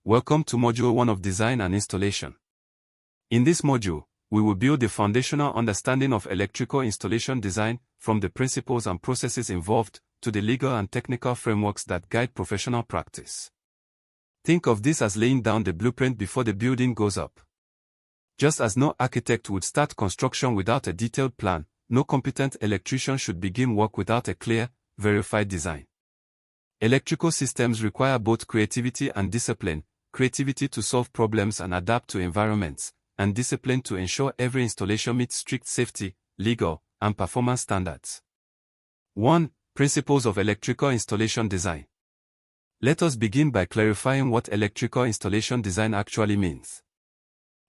Welcome to Module 1 of Design and Installation. In this module, we will build a foundational understanding of electrical installation design, from the principles and processes involved, to the legal and technical frameworks that guide professional practice. Think of this as laying down the blueprint before the building goes up. Just as no architect would start construction without a detailed plan, no competent electrician should begin work without a clear, verified design. Electrical systems require both creativity and discipline, creativity to solve problems and adapt to environments, and discipline to ensure every installation meets strict safety, legal, and performance standards. 1. Principles of electrical installation design. Let us begin by clarifying what electrical installation design actually means.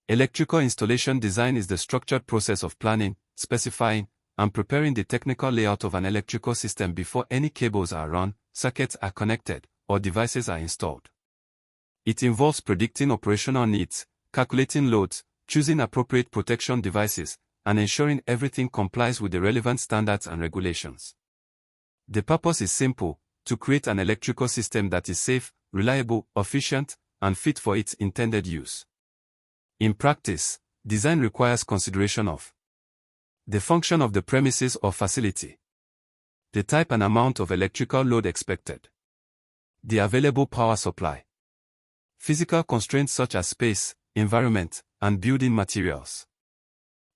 Electrical installation design is the structured process of planning, specifying, and preparing the technical layout of an electrical system before any cables are run, circuits are connected, or devices are installed. It involves predicting operational needs, calculating loads, choosing appropriate protection devices, and ensuring everything complies with the relevant standards and regulations. The purpose is simple: to create an electrical system that is safe, reliable, efficient, and fit for its intended use. In practice, design requires consideration of the function of the premises or facility, the type and amount of electrical load expected, the available power supply, physical constraints such as space, environment, and building materials,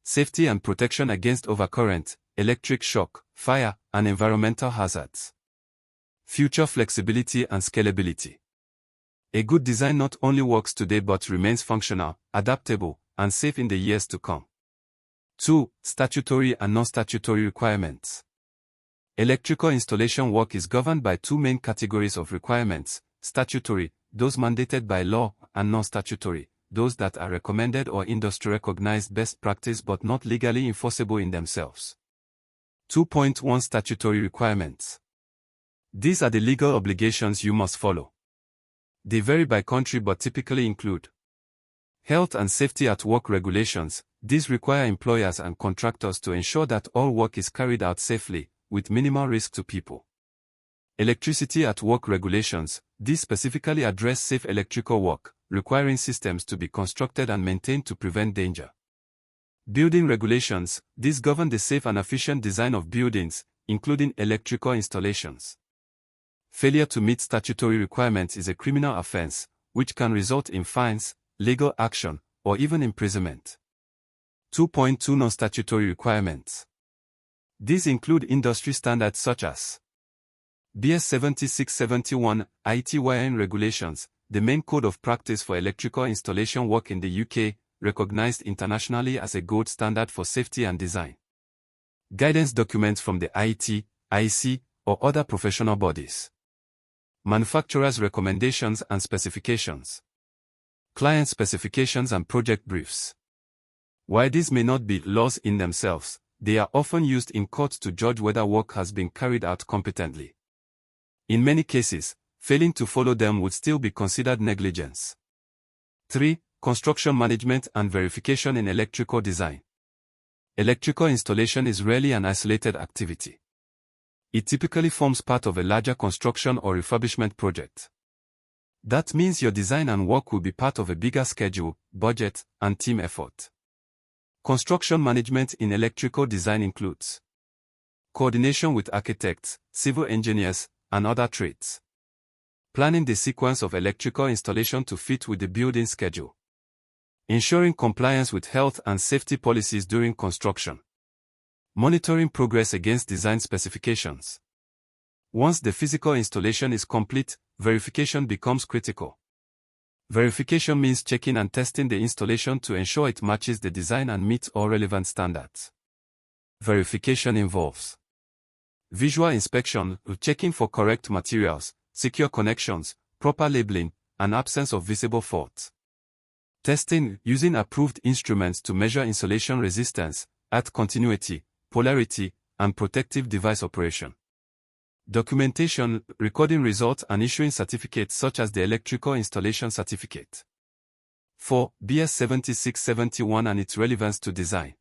safety and protection against overcurrent, electric shock, fire, and environmental hazards, future flexibility and scalability. A good design not only works today but remains functional, adaptable, and safe in the years to come. 2. Statutory and non-statutory requirements. Electrical installation work is governed by two main categories of requirements: statutory, those mandated by law, and non-statutory, those that are recommended or industry-recognized best practice but not legally enforceable in themselves. 2.1 Statutory requirements. These are the legal obligations you must follow. They vary by country but typically include health and safety at work regulations. These require employers and contractors to ensure that all work is carried out safely, with minimal risk to people. Electricity at work regulations. These specifically address safe electrical work, requiring systems to be constructed and maintained to prevent danger. Building regulations. These govern the safe and efficient design of buildings, including electrical installations. Failure to meet statutory requirements is a criminal offense, which can result in fines, legal action, or even imprisonment. 2.2 Non-statutory requirements. These include industry standards such as BS 7671, IT wiring regulations, the main code of practice for electrical installation work in the UK, recognized internationally as a gold standard for safety and design. Guidance documents from the IT, IC, or other professional bodies. Manufacturers' recommendations and specifications. Client specifications and project briefs. While these may not be laws in themselves, they are often used in court to judge whether work has been carried out competently. In many cases, failing to follow them would still be considered negligence. 3. Construction management and verification in electrical design. Electrical installation is rarely an isolated activity. It typically forms part of a larger construction or refurbishment project. That means your design and work will be part of a bigger schedule, budget, and team effort. Construction management in electrical design includes coordination with architects, civil engineers, and other trades. Planning the sequence of electrical installation to fit with the building schedule. Ensuring compliance with health and safety policies during construction. Monitoring progress against design specifications. Once the physical installation is complete, verification becomes critical. Verification means checking and testing the installation to ensure it matches the design and meets all relevant standards. Verification involves visual inspection, checking for correct materials, secure connections, proper labeling, and absence of visible faults. Testing, using approved instruments to measure insulation resistance, earth continuity, polarity, and protective device operation. Documentation, recording results and issuing certificates such as the Electrical Installation Certificate. 4. BS 7671 and its relevance to design.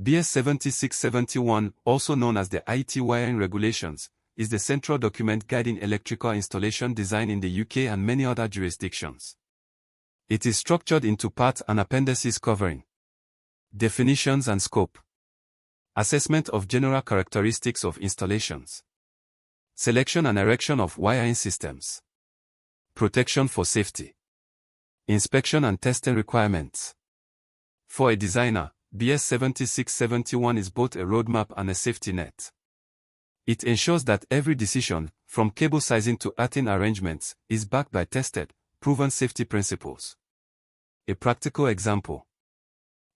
BS 7671, also known as the IT wiring regulations, is the central document guiding electrical installation design in the UK and many other jurisdictions. It is structured into parts and appendices covering definitions and scope, assessment of general characteristics of installations, selection and erection of wiring systems, protection for safety, inspection and testing requirements. For a designer, BS 7671 is both a roadmap and a safety net. It ensures that every decision, from cable sizing to earthing arrangements, is backed by tested, proven safety principles. A practical example.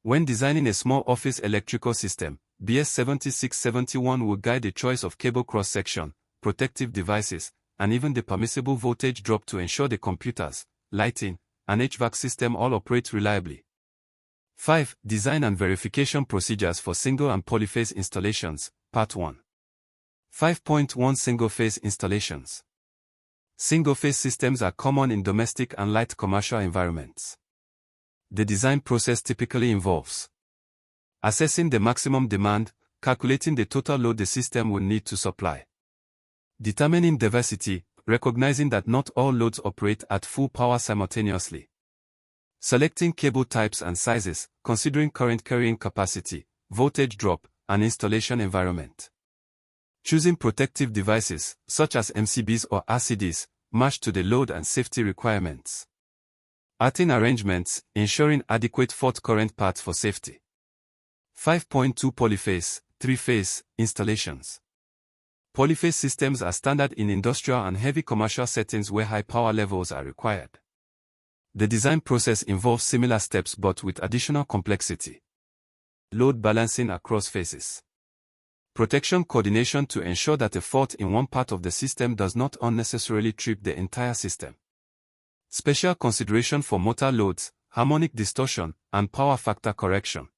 When designing a small office electrical system, BS 7671 will guide the choice of cable cross-section, protective devices, and even the permissible voltage drop to ensure the computers, lighting, and HVAC system all operate reliably. 5. Design and verification procedures for single and polyphase installations, Part 1. 5.1 Single-phase installations. Single-phase systems are common in domestic and light commercial environments. The design process typically involves assessing the maximum demand, calculating the total load the system will need to supply, determining diversity, recognizing that not all loads operate at full power simultaneously, selecting cable types and sizes, considering current carrying capacity, voltage drop, and installation environment. Choosing protective devices, such as MCBs or RCDs, matched to the load and safety requirements. Earthing arrangements, ensuring adequate fault current paths for safety. 5.2 Polyphase, three-phase, installations. Polyphase systems are standard in industrial and heavy commercial settings where high power levels are required. The design process involves similar steps but with additional complexity. Load balancing across phases. Protection coordination to ensure that a fault in one part of the system does not unnecessarily trip the entire system. Special consideration for motor loads, harmonic distortion, and power factor correction.